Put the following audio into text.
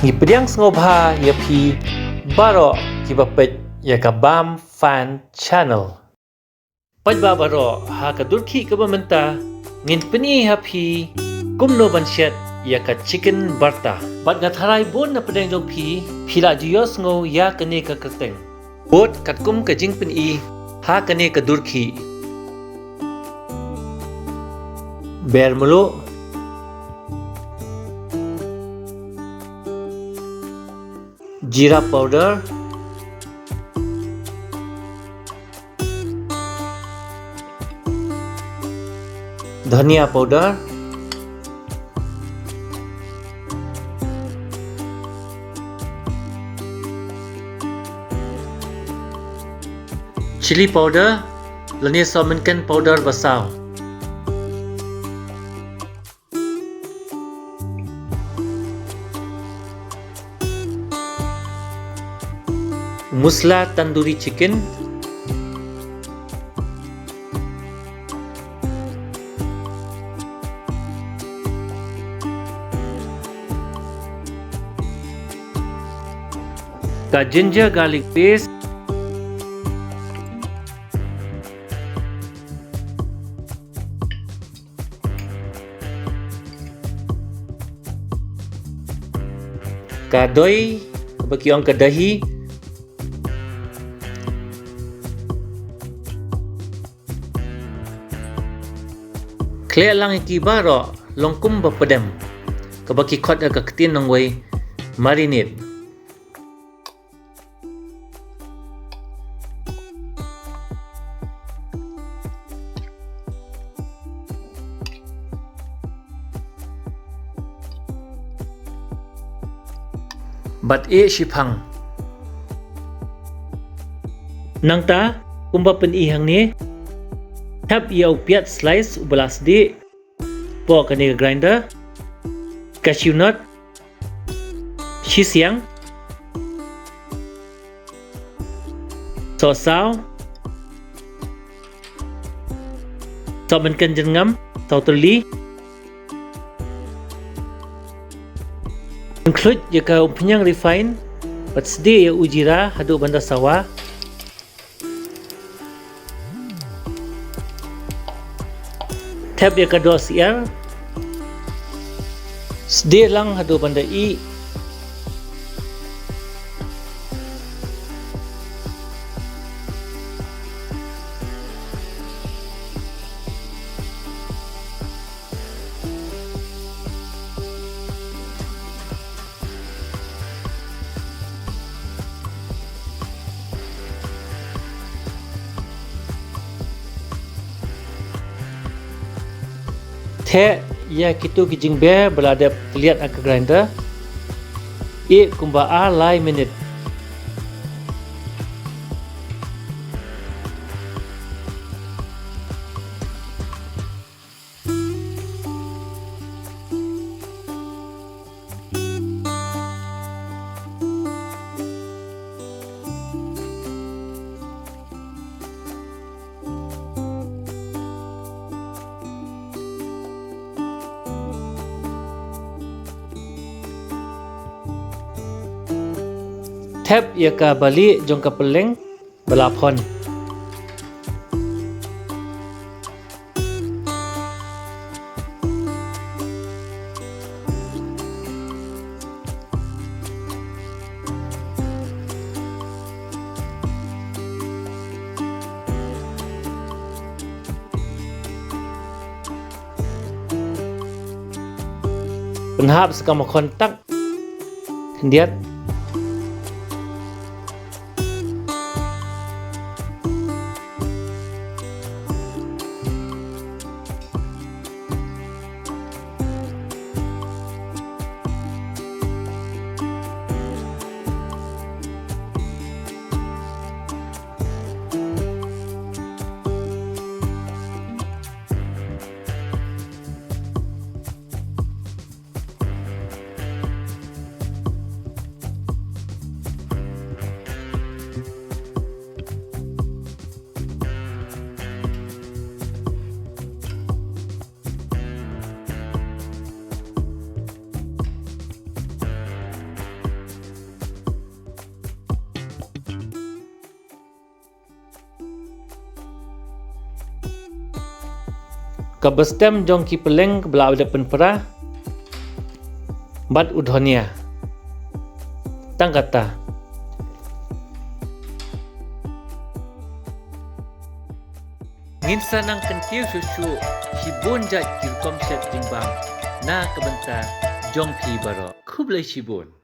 Ngipediang ngobha ya pi baro kibapet ya kabam fan channel. Pajba baro ha ka durki kabamenta ngin peni ha pi kumno banshet ya ka chicken barta. Bat ngatharai bon na pedeng jong pi phila jios ngo ya kane ka kerteng. Bot katkum ka jing peni ha kane ka durki. Ber mulo जीरा पाउडर, धनिया powder, chilli powder, लने सोमनकन पाउडर बसाओ, मुसला तंदूरी चिकन, का ginger garlic paste, का doi bakiong ka dahi, Klea lang ikibaro longkum bapadam kabaki khot ka ketin nongway marinate. Bat shipang nangta kumba penihang ni tap iau piat slice ubalas di pork kani grinder, cashew nut, sisiang, sosau, sobenkan jengam, tautuli, include jika umpinyang refine, pat sedi ya ujira hadu banda sawa. Tab ya kadua siar sedih lang hadu banda i the ya kitu kijing be belada lihat ak grinder e kumba a lai minute Tap ya ka bali jong ka peleng balapon. Penhap sekam kontak kendiat Kabestem jong ki peleng belau depan pera. Bat udhonia. Tang kata. Nginsa nang kentiu susu shibun jat kirkom set bingbang na kebenta jong pi baro kublai shibun.